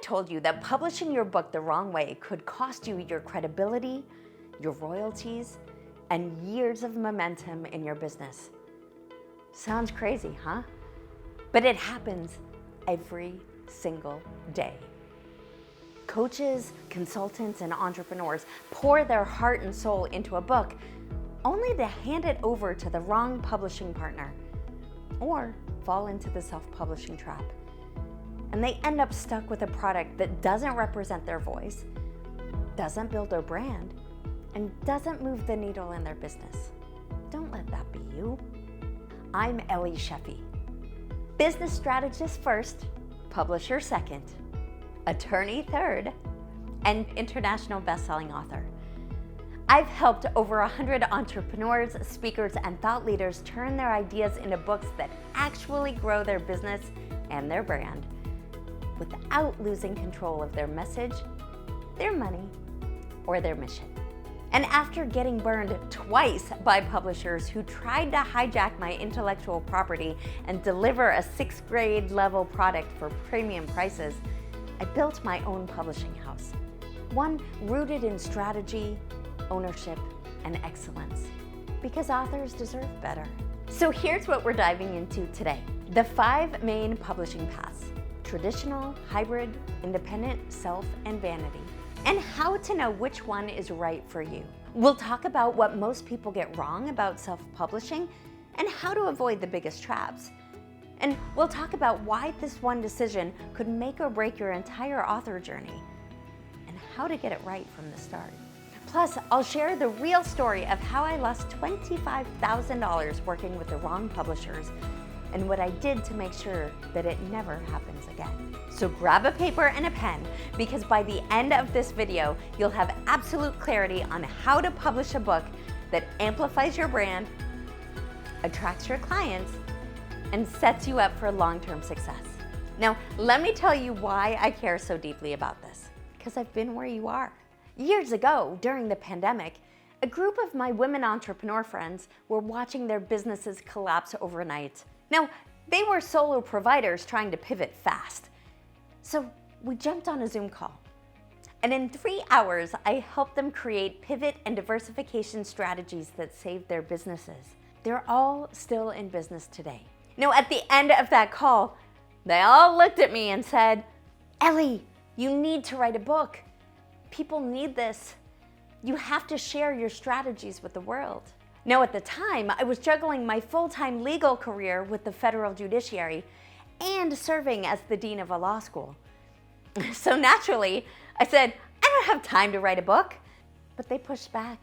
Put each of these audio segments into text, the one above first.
told you that publishing your book the wrong way could cost you your credibility, your royalties, and years of momentum in your business? Sounds crazy, huh? But it happens every single day. Coaches, consultants, and entrepreneurs pour their heart and soul into a book only to hand it over to the wrong publishing partner or fall into the self-publishing trap. And they end up stuck with a product that doesn't represent their voice, doesn't build their brand, and doesn't move the needle in their business. Don't let that be you. I'm Ellie Shefi, business strategist first, publisher second, attorney third, and international best-selling author. I've helped over 100 entrepreneurs, speakers, and thought leaders turn their ideas into books that actually grow their business and their brand without losing control of their message, their money, or their mission. And after getting burned twice by publishers who tried to hijack my intellectual property and deliver a 6th grade level product for premium prices, I built my own publishing house, one rooted in strategy, ownership, and excellence, because authors deserve better. So here's what we're diving into today: the 5 main publishing paths: traditional, hybrid, independent, self, and vanity, and how to know which one is right for you. We'll talk about what most people get wrong about self-publishing and how to avoid the biggest traps. And we'll talk about why this one decision could make or break your entire author journey and how to get it right from the start. Plus, I'll share the real story of how I lost $25,000 working with the wrong publishers and what I did to make sure that it never happens again. So grab a paper and a pen, because by the end of this video, you'll have absolute clarity on how to publish a book that amplifies your brand, attracts your clients, and sets you up for long-term success. Now, let me tell you why I care so deeply about this, because I've been where you are. Years ago, during the pandemic, a group of my women entrepreneur friends were watching their businesses collapse overnight. Now, they were solo providers trying to pivot fast. So we jumped on a Zoom call. And in 3 hours, I helped them create pivot and diversification strategies that saved their businesses. They're all still in business today. Now, at the end of that call, they all looked at me and said, "Ellie, you need to write a book. People need this. You have to share your strategies with the world." Now, at the time, I was juggling my full-time legal career with the federal judiciary and serving as the dean of a law school. So naturally, I said, "I don't have time to write a book." But they pushed back.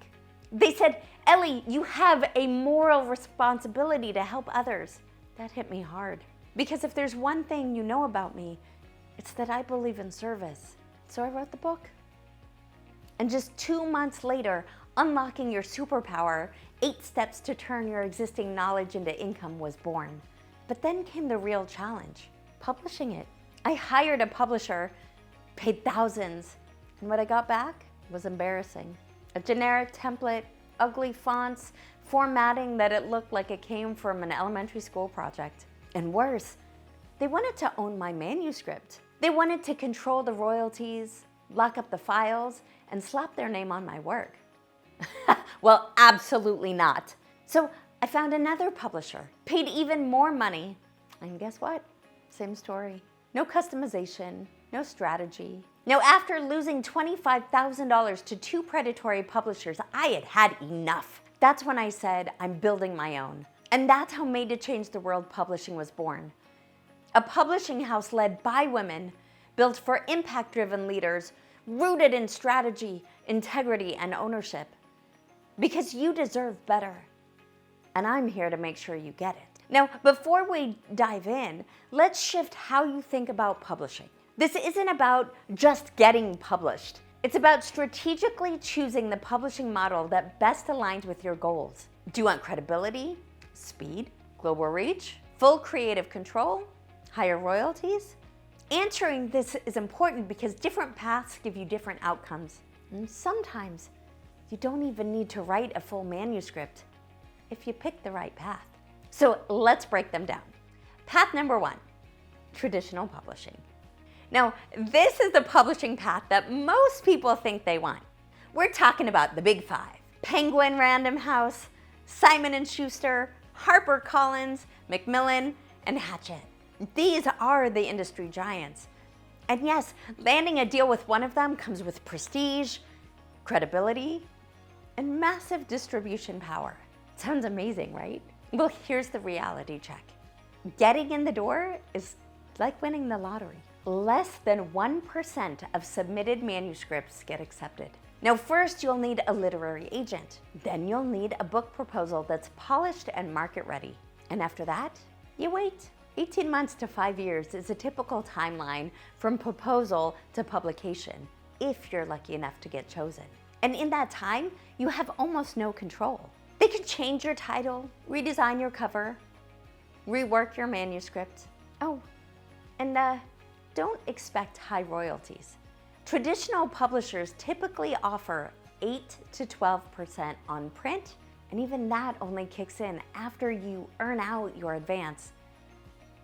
They said, "Ellie, you have a moral responsibility to help others." That hit me hard, because if there's one thing you know about me, it's that I believe in service. So I wrote the book. And just 2 months later, Unlocking Your Superpower, 8 Steps to Turn Your Existing Knowledge into Income was born. But then came the real challenge: publishing it. I hired a publisher, paid thousands, and what I got back was embarrassing. A generic template, ugly fonts, formatting that it looked like it came from an elementary school project. And worse, they wanted to own my manuscript. They wanted to control the royalties, lock up the files, and slap their name on my work. Well, absolutely not. So I found another publisher, paid even more money, and guess what? Same story. No customization, no strategy. Now, after losing $25,000 to 2 predatory publishers, I had had enough. That's when I said, I'm building my own. And that's how Made to Change the World Publishing was born. A publishing house led by women, built for impact-driven leaders, rooted in strategy, integrity, and ownership. Because you deserve better. And I'm here to make sure you get it. Now, before we dive in, let's shift how you think about publishing. This isn't about just getting published. It's about strategically choosing the publishing model that best aligns with your goals. Do you want credibility, speed, global reach, full creative control, higher royalties? Answering this is important because different paths give you different outcomes. And sometimes you don't even need to write a full manuscript if you pick the right path. So let's break them down. Path number 1, traditional publishing. Now, this is the publishing path that most people think they want. We're talking about the big five: Penguin Random House, Simon & Schuster, HarperCollins, Macmillan, and Hachette. These are the industry giants. And yes, landing a deal with one of them comes with prestige, credibility, and massive distribution power. Sounds amazing, right? Well, here's the reality check. Getting in the door is like winning the lottery. Less than 1% of submitted manuscripts get accepted. Now, first you'll need a literary agent. Then you'll need a book proposal that's polished and market ready. And after that, you wait. 18 months to 5 years is a typical timeline from proposal to publication, if you're lucky enough to get chosen. And in that time, you have almost no control. They can change your title, redesign your cover, rework your manuscript. Oh, and don't expect high royalties. Traditional publishers typically offer 8 to 12% on print, and even that only kicks in after you earn out your advance,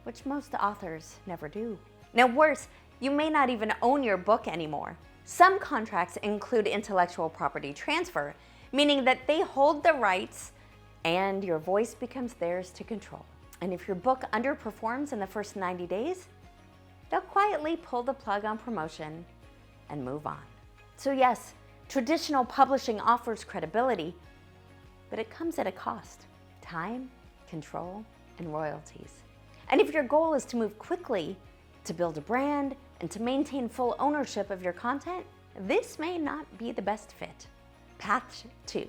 which most authors never do. Now worse, you may not even own your book anymore. Some contracts include intellectual property transfer, meaning that they hold the rights and your voice becomes theirs to control. And if your book underperforms in the first 90 days, they'll quietly pull the plug on promotion and move on. So yes, traditional publishing offers credibility, but it comes at a cost: time, control, and royalties. And if your goal is to move quickly, to build a brand, and to maintain full ownership of your content, this may not be the best fit. Path 2,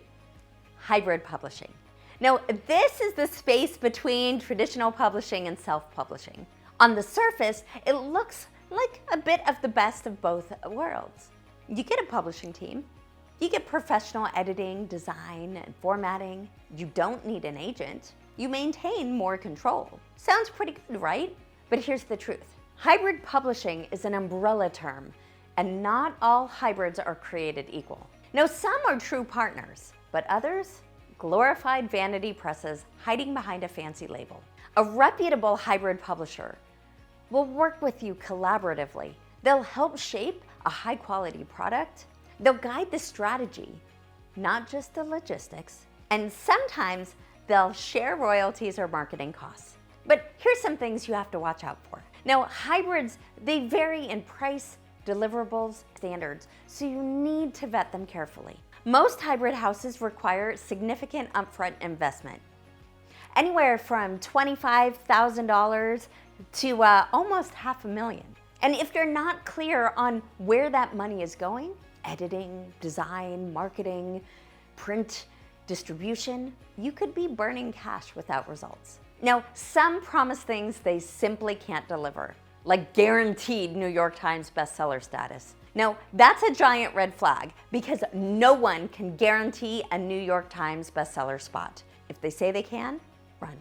hybrid publishing. Now, this is the space between traditional publishing and self-publishing. On the surface, it looks like a bit of the best of both worlds. You get a publishing team, you get professional editing, design, and formatting. You don't need an agent. You maintain more control. Sounds pretty good, right? But here's the truth. Hybrid publishing is an umbrella term, and not all hybrids are created equal. Now, some are true partners, but others, glorified vanity presses hiding behind a fancy label. A reputable hybrid publisher will work with you collaboratively. They'll help shape a high-quality product. They'll guide the strategy, not just the logistics. And sometimes they'll share royalties or marketing costs. But here's some things you have to watch out for. Now, hybrids, they vary in price, deliverables, standards, so you need to vet them carefully. Most hybrid houses require significant upfront investment, anywhere from $25,000 to almost $500,000. And if you're not clear on where that money is going, editing, design, marketing, print, distribution, you could be burning cash without results. Now, some promise things they simply can't deliver, like guaranteed New York Times bestseller status. Now, that's a giant red flag because no one can guarantee a New York Times bestseller spot. If they say they can, run.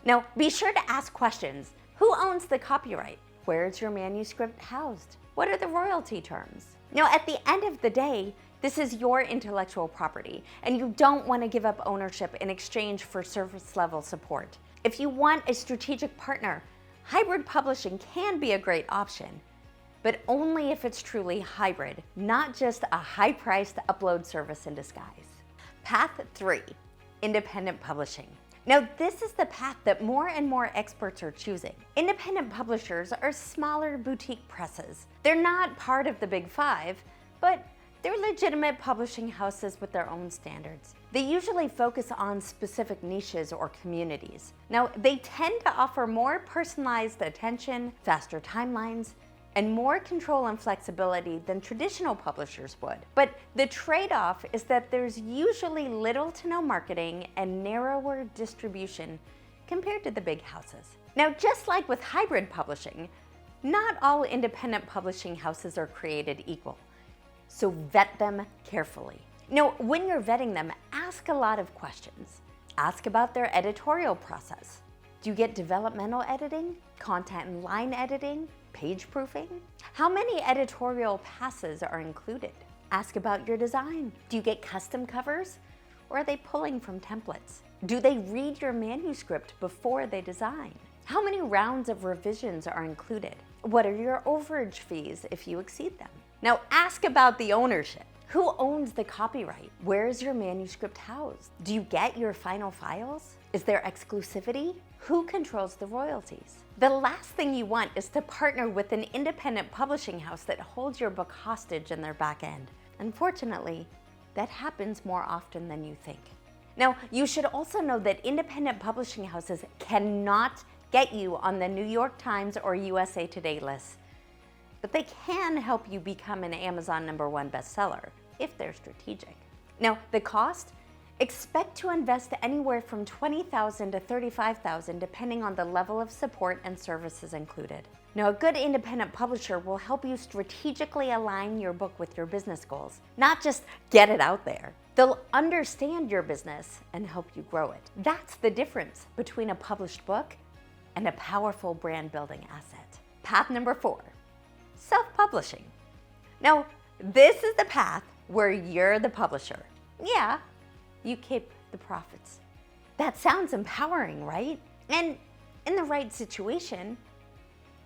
Now, be sure to ask questions. Who owns the copyright? Where is your manuscript housed? What are the royalty terms? Now, at the end of the day, this is your intellectual property, and you don't want to give up ownership in exchange for service-level support. If you want a strategic partner, hybrid publishing can be a great option, but only if it's truly hybrid, not just a high-priced upload service in disguise. Path 3, independent publishing. Now, this is the path that more and more experts are choosing. Independent publishers are smaller boutique presses. They're not part of the big five, but they're legitimate publishing houses with their own standards. They usually focus on specific niches or communities. Now, they tend to offer more personalized attention, faster timelines, and more control and flexibility than traditional publishers would. But the trade-off is that there's usually little to no marketing and narrower distribution compared to the big houses. Now, just like with hybrid publishing, not all independent publishing houses are created equal. So vet them carefully. Now, when you're vetting them, ask a lot of questions. Ask about their editorial process. Do you get developmental editing, content and line editing, page proofing? How many editorial passes are included? Ask about your design. Do you get custom covers, or are they pulling from templates? Do they read your manuscript before they design? How many rounds of revisions are included? What are your overage fees if you exceed them? Now ask about the ownership. Who owns the copyright? Where is your manuscript housed? Do you get your final files? Is there exclusivity? Who controls the royalties? The last thing you want is to partner with an independent publishing house that holds your book hostage in their back end. Unfortunately, that happens more often than you think. Now, you should also know that independent publishing houses cannot get you on the New York Times or USA Today lists, but they can help you become an Amazon #1 bestseller if they're strategic. Now, the cost? Expect to invest anywhere from $20,000 to $35,000 depending on the level of support and services included. Now, a good independent publisher will help you strategically align your book with your business goals, not just get it out there. They'll understand your business and help you grow it. That's the difference between a published book and a powerful brand building asset. Path number 4, self-publishing. Now, this is the path where you're the publisher. Yeah, you keep the profits. That sounds empowering, right? And in the right situation,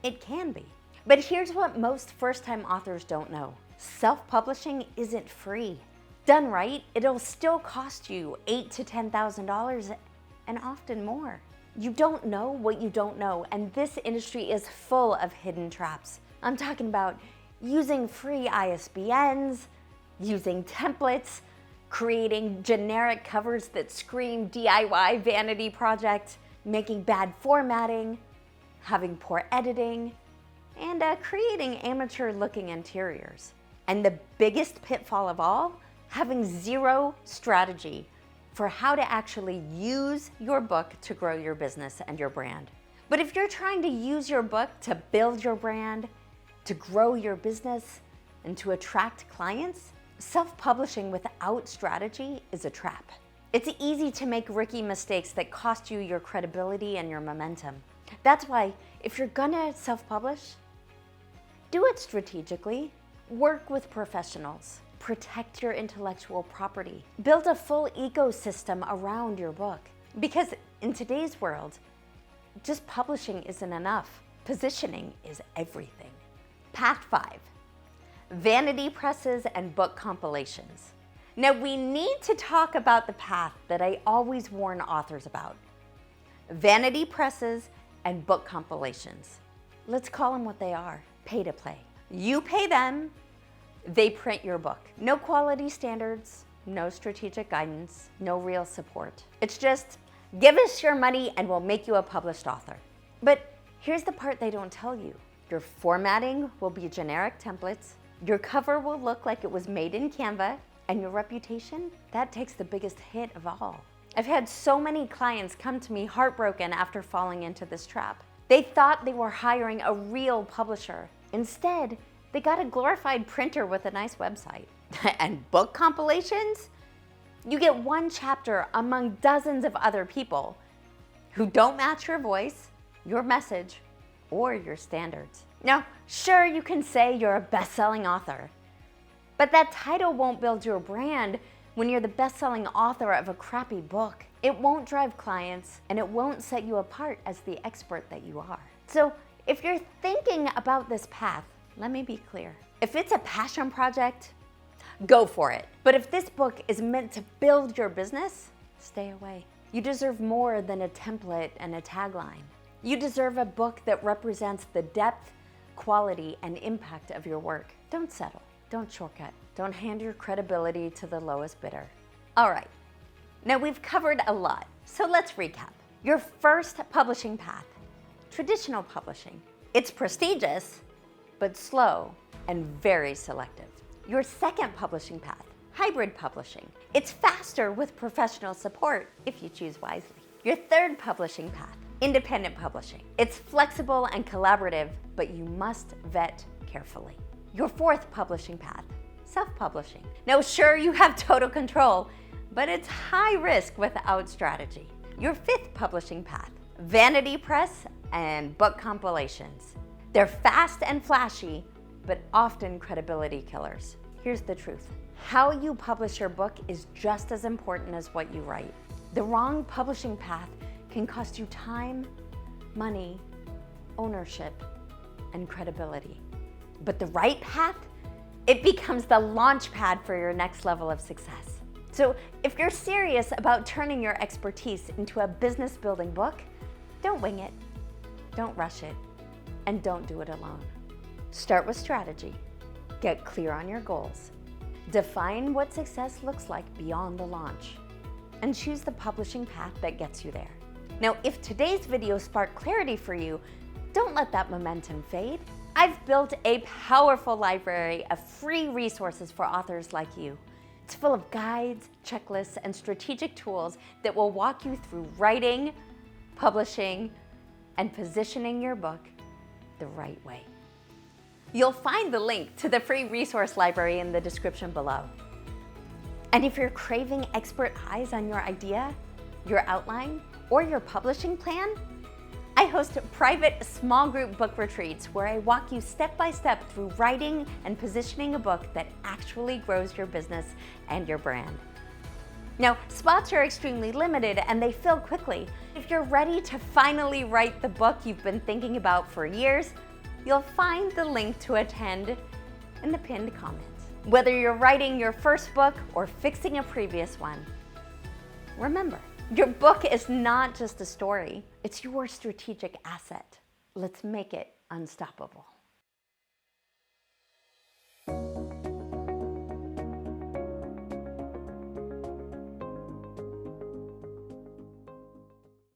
it can be. But here's what most first-time authors don't know. Self-publishing isn't free. Done right, it'll still cost you $8,000 to $10,000 and often more. You don't know what you don't know, and this industry is full of hidden traps. I'm talking about using free ISBNs, using templates, creating generic covers that scream DIY vanity project, making bad formatting, having poor editing, and creating amateur-looking interiors. And the biggest pitfall of all, having zero strategy for how to actually use your book to grow your business and your brand. But if you're trying to use your book to build your brand, to grow your business, and to attract clients, self-publishing without strategy is a trap. It's easy to make rookie mistakes that cost you your credibility and your momentum. That's why if you're gonna self-publish, do it strategically. Work with professionals. Protect your intellectual property. Build a full ecosystem around your book. Because in today's world, just publishing isn't enough. Positioning is everything. Path 5, vanity presses and book compilations. Now we need to talk about the path that I always warn authors about. Vanity presses and book compilations. Let's call them what they are, pay to play. You pay them, they print your book. No quality standards, no strategic guidance, no real support. It's just, give us your money and we'll make you a published author. But here's the part they don't tell you. Your formatting will be generic templates, your cover will look like it was made in Canva, and your reputation, that takes the biggest hit of all. I've had so many clients come to me heartbroken after falling into this trap. They thought they were hiring a real publisher. Instead, they got a glorified printer with a nice website. And book compilations? You get one chapter among dozens of other people who don't match your voice, your message, or your standards. Now, sure, you can say you're a best-selling author, but that title won't build your brand when you're the best-selling author of a crappy book. It won't drive clients, and it won't set you apart as the expert that you are. So if you're thinking about this path, let me be clear. If it's a passion project, go for it. But if this book is meant to build your business, stay away. You deserve more than a template and a tagline. You deserve a book that represents the depth, quality, and impact of your work. Don't settle. Don't shortcut. Don't hand your credibility to the lowest bidder. All right, now we've covered a lot, so let's recap. Your first publishing path, traditional publishing. It's prestigious, but slow and very selective. Your second publishing path, hybrid publishing. It's faster with professional support if you choose wisely. Your third publishing path, independent publishing. It's flexible and collaborative, but you must vet carefully. Your fourth publishing path, self-publishing. Now, sure, you have total control, but it's high risk without strategy. Your fifth publishing path, vanity press and book compilations. They're fast and flashy, but often credibility killers. Here's the truth. How you publish your book is just as important as what you write. The wrong publishing path can cost you time, money, ownership, and credibility. But the right path, it becomes the launch pad for your next level of success. So if you're serious about turning your expertise into a business building book, don't wing it, don't rush it, and don't do it alone. Start with strategy, get clear on your goals, define what success looks like beyond the launch, and choose the publishing path that gets you there. Now, if today's video sparked clarity for you, don't let that momentum fade. I've built a powerful library of free resources for authors like you. It's full of guides, checklists, and strategic tools that will walk you through writing, publishing, and positioning your book the right way. You'll find the link to the free resource library in the description below. And if you're craving expert eyes on your idea, your outline, or your publishing plan, I host private small group book retreats where I walk you step by step through writing and positioning a book that actually grows your business and your brand. Now, spots are extremely limited and they fill quickly. If you're ready to finally write the book you've been thinking about for years, you'll find the link to attend in the pinned comments. Whether you're writing your first book or fixing a previous one, remember, your book is not just a story, it's your strategic asset. Let's make it unstoppable.